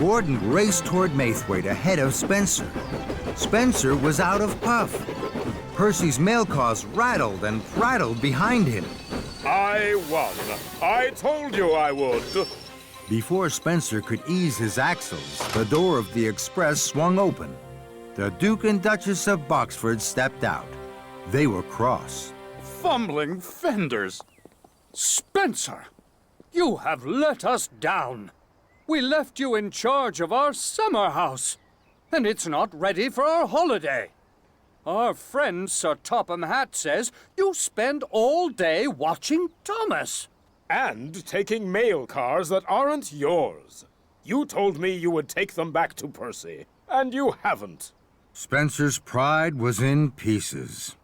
Gordon raced toward Maithwaite ahead of Spencer. Spencer was out of puff. Percy's mail cars rattled and prattled behind him. I won. I told you I would. Before Spencer could ease his axles, the door of the express swung open. The Duke and Duchess of Boxford stepped out. They were cross. Fumbling fenders! Spencer, you have let us down. We left you in charge of our summer house, and it's not ready for our holiday. Our friend Sir Topham Hatt says you spend all day watching Thomas. And taking mail cars that aren't yours. You told me you would take them back to Percy, and you haven't. Spencer's pride was in pieces.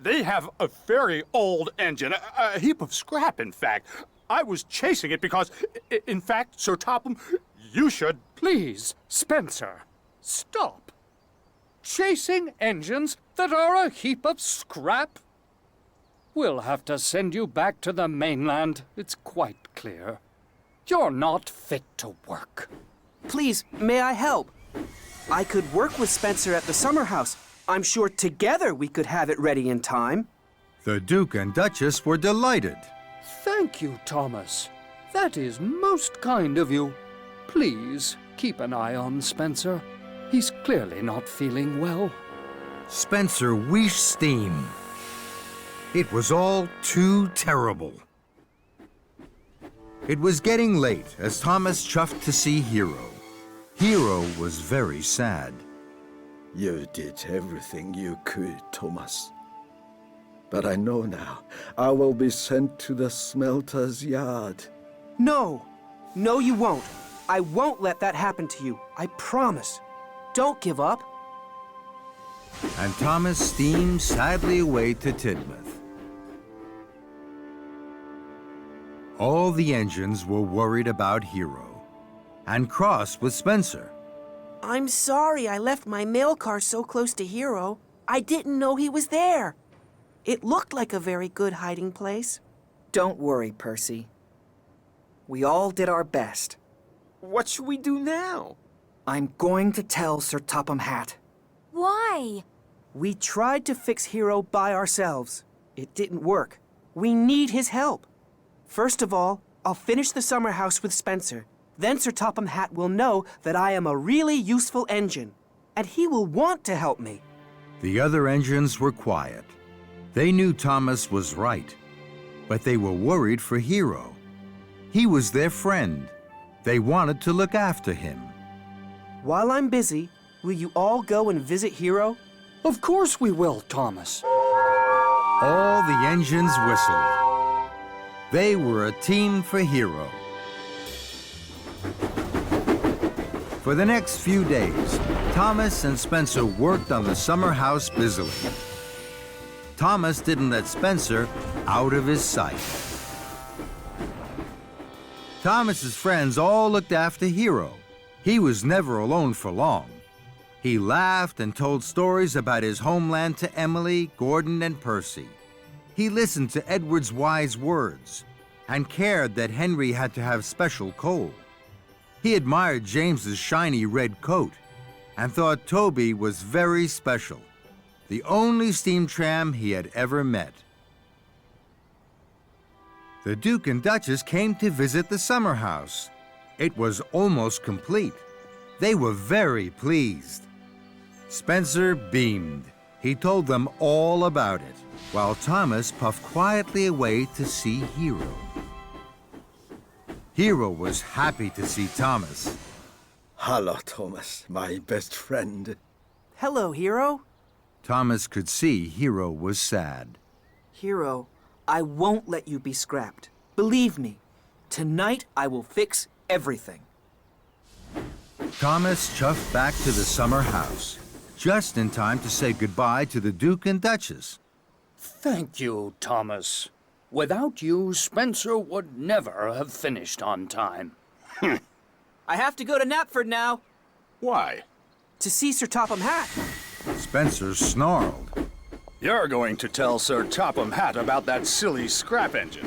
They have a very old engine, a heap of scrap, in fact. I was chasing it because, in fact, Sir Topham, you should... Please, Spencer, stop. Chasing engines that are a heap of scrap? We'll have to send you back to the mainland, it's quite clear. You're not fit to work. Please, may I help? I could work with Spencer at the summer house. I'm sure together we could have it ready in time. The Duke and Duchess were delighted. Thank you, Thomas. That is most kind of you. Please, keep an eye on Spencer. He's clearly not feeling well. Spencer wheezed steam. It was all too terrible. It was getting late as Thomas chuffed to see Hero. Hero was very sad. You did everything you could, Thomas. But I know now I will be sent to the smelter's yard. No. No, you won't. I won't let that happen to you. I promise. Don't give up. And Thomas steamed sadly away to Tidmouth. All the engines were worried about Hero and cross with Spencer. I'm sorry I left my mail car so close to Hero. I didn't know he was there. It looked like a very good hiding place. Don't worry, Percy. We all did our best. What should we do now? I'm going to tell Sir Topham Hatt. Why? We tried to fix Hero by ourselves. It didn't work. We need his help. First of all, I'll finish the summer house with Spencer. Then Sir Topham Hatt will know that I am a really useful engine, and he will want to help me. The other engines were quiet. They knew Thomas was right, but they were worried for Hero. He was their friend. They wanted to look after him. While I'm busy, will you all go and visit Hero? Of course we will, Thomas. All the engines whistled. They were a team for Hero. For the next few days, Thomas and Spencer worked on the summer house busily. Thomas didn't let Spencer out of his sight. Thomas's friends all looked after Hero. He was never alone for long. He laughed and told stories about his homeland to Emily, Gordon, and Percy. He listened to Edward's wise words and cared that Henry had to have special coal. He admired James's shiny red coat and thought Toby was very special, the only steam tram he had ever met. The Duke and Duchess came to visit the summer house. It was almost complete. They were very pleased. Spencer beamed. He told them all about it, while Thomas puffed quietly away to see Hero. Hero was happy to see Thomas. Hello, Thomas, my best friend. Hello, Hero. Thomas could see Hero was sad. Hero, I won't let you be scrapped. Believe me, tonight I will fix everything. Thomas chuffed back to the summer house, just in time to say goodbye to the Duke and Duchess. Thank you, Thomas. Without you, Spencer would never have finished on time. I have to go to Knapford now. Why? To see Sir Topham Hatt. Spencer snarled. You're going to tell Sir Topham Hatt about that silly scrap engine.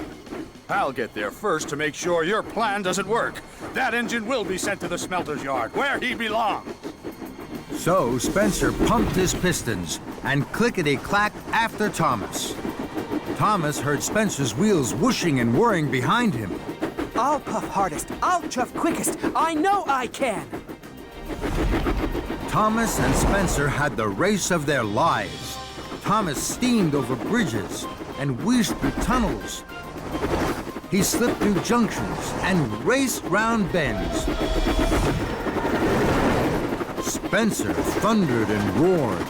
I'll get there first to make sure your plan doesn't work. That engine will be sent to the smelter's yard, where he belongs. So Spencer pumped his pistons and clickety-clacked after Thomas. Thomas heard Spencer's wheels whooshing and whirring behind him. I'll puff hardest. I'll chuff quickest. I know I can. Thomas and Spencer had the race of their lives. Thomas steamed over bridges and whizzed through tunnels. He slipped through junctions and raced round bends. Spencer thundered and roared,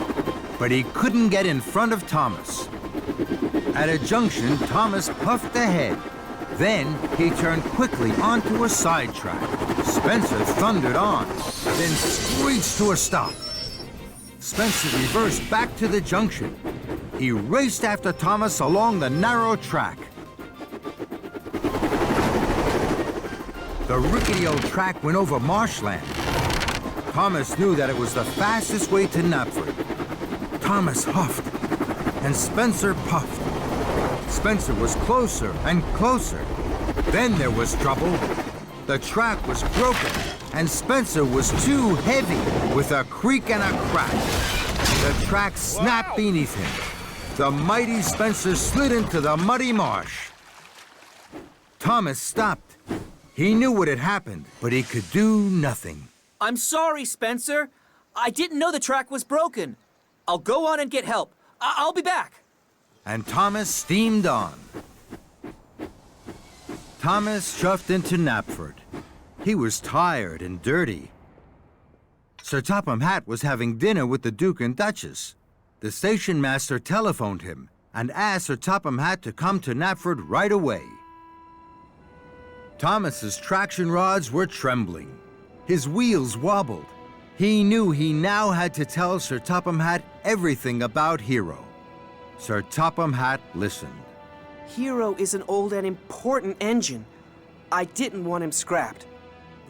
but he couldn't get in front of Thomas. At a junction, Thomas puffed ahead. Then he turned quickly onto a sidetrack. Spencer thundered on, then screeched to a stop. Spencer reversed back to the junction. He raced after Thomas along the narrow track. The rickety old track went over marshland. Thomas knew that it was the fastest way to Knapford. Thomas huffed, and Spencer puffed. Spencer was closer and closer. Then there was trouble. The track was broken, and Spencer was too heavy. With a creak and a crack, the track snapped beneath him. The mighty Spencer slid into the muddy marsh. Thomas stopped. He knew what had happened, but he could do nothing. I'm sorry, Spencer. I didn't know the track was broken. I'll go on and get help. I'll be back. And Thomas steamed on. Thomas chuffed into Knapford. He was tired and dirty. Sir Topham Hatt was having dinner with the Duke and Duchess. The station master telephoned him and asked Sir Topham Hatt to come to Knapford right away. Thomas's traction rods were trembling. His wheels wobbled. He knew he now had to tell Sir Topham Hatt everything about Hero. Sir Topham Hatt listened. Hero is an old and important engine. I didn't want him scrapped.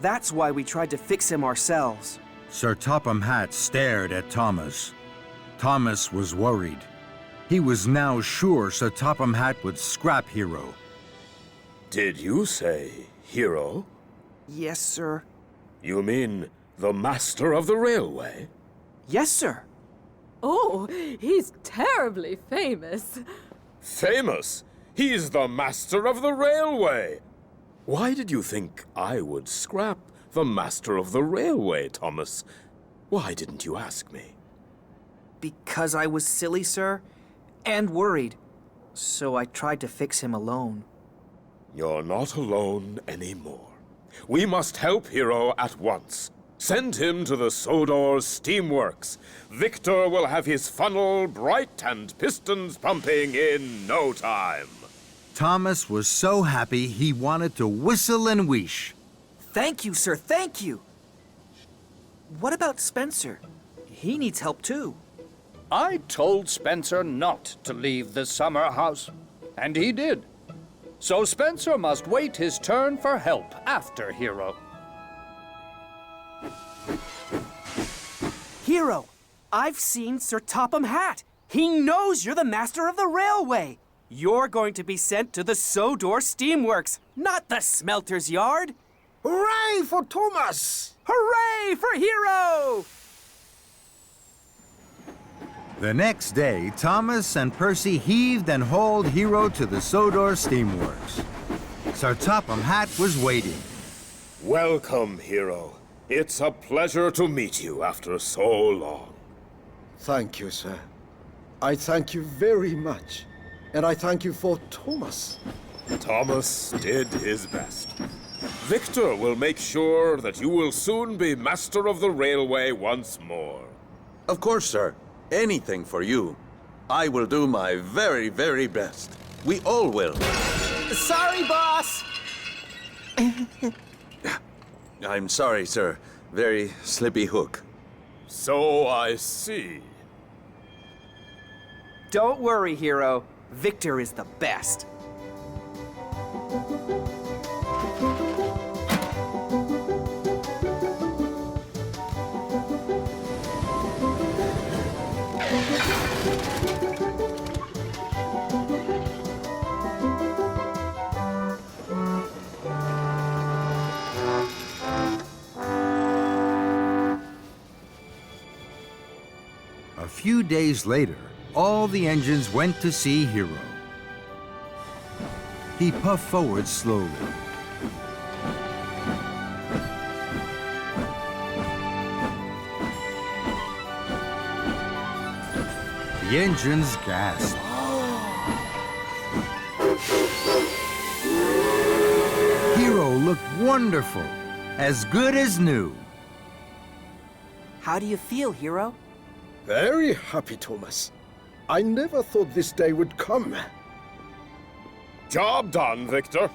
That's why we tried to fix him ourselves. Sir Topham Hatt stared at Thomas. Thomas was worried. He was now sure Sir Topham Hatt would scrap Hero. Did you say Hero? Yes, sir. You mean the master of the railway? Yes, sir. Oh, he's terribly famous. Famous? He's the master of the railway. Why did you think I would scrap the master of the railway, Thomas? Why didn't you ask me? Because I was silly, sir, and worried. So I tried to fix him alone. You're not alone anymore. We must help Hero at once. Send him to the Sodor Steamworks. Victor will have his funnel bright and pistons pumping in no time. Thomas was so happy he wanted to whistle and wheesh. Thank you, sir, thank you. What about Spencer? He needs help too. I told Spencer not to leave the summer house, and he did. So Spencer must wait his turn for help after Hero. Hero, I've seen Sir Topham Hatt. He knows you're the master of the railway. You're going to be sent to the Sodor Steamworks, not the smelter's yard. Hooray for Thomas! Hooray for Hero! The next day, Thomas and Percy heaved and hauled Hero to the Sodor Steamworks. Sir Topham Hatt was waiting. Welcome, Hero. It's a pleasure to meet you after so long. Thank you, sir. I thank you very much. And I thank you for Thomas. Thomas did his best. Victor will make sure that you will soon be master of the railway once more. Of course, sir. Anything for you. I will do my very, very best. We all will. Sorry, boss. I'm sorry, sir. Very slippy hook. So I see. Don't worry, Hero. Victor is the best. few days later, all the engines went to see Hero. He puffed forward slowly. The engines gasped. Hero looked wonderful, as good as new. How do you feel, Hero? Very happy, Thomas. I never thought this day would come. Job done, Victor.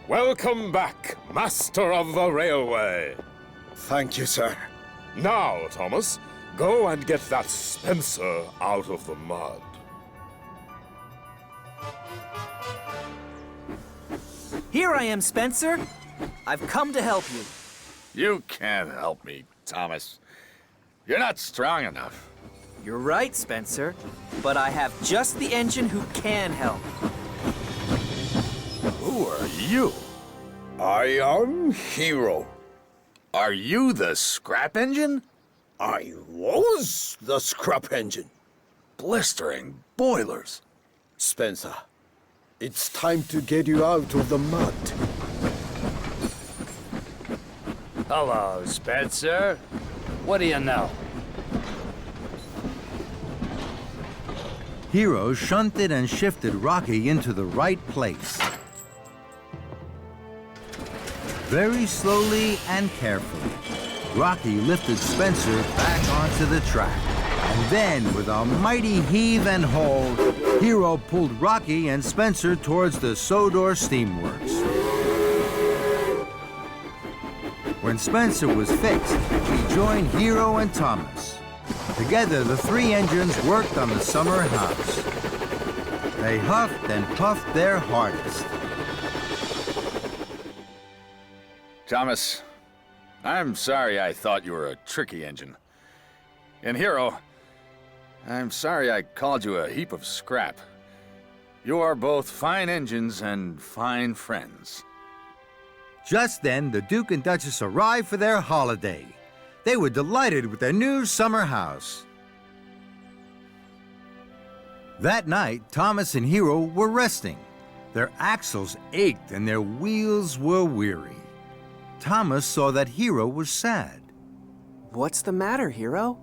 Welcome back, Master of the Railway. Thank you, sir. Now, Thomas, go and get that Spencer out of the mud. Here I am, Spencer. I've come to help you. You can't help me, Thomas. You're not strong enough. You're right, Spencer. But I have just the engine who can help. Who are you? I am Hero. Are you the scrap engine? I was the scrap engine. Blistering boilers. Spencer, it's time to get you out of the mud. Hello, Spencer. What do you know? Hero shunted and shifted Rocky into the right place. Very slowly and carefully, Rocky lifted Spencer back onto the track. And then, with a mighty heave and haul, Hero pulled Rocky and Spencer towards the Sodor Steamworks. When Spencer was fixed, he joined Hero and Thomas. Together, the three engines worked on the summer house. They huffed and puffed their hardest. Thomas, I'm sorry I thought you were a tricky engine. And Hero, I'm sorry I called you a heap of scrap. You are both fine engines and fine friends. Just then, the Duke and Duchess arrived for their holiday. They were delighted with their new summer house. That night, Thomas and Hero were resting. Their axles ached and their wheels were weary. Thomas saw that Hero was sad. What's the matter, Hero?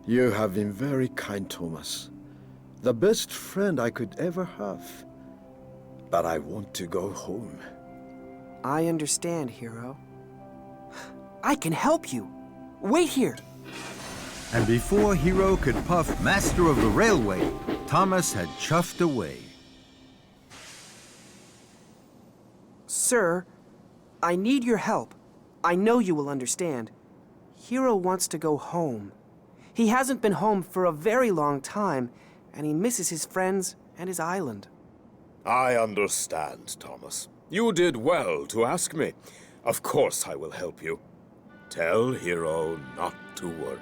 You have been very kind, Thomas. The best friend I could ever have. But I want to go home. I understand, Hero. I can help you. Wait here. And before Hero could puff Master of the Railway, Thomas had chuffed away. Sir, I need your help. I know you will understand. Hero wants to go home. He hasn't been home for a very long time, and he misses his friends and his island. I understand, Thomas. You did well to ask me. Of course I will help you. Tell Hero not to worry.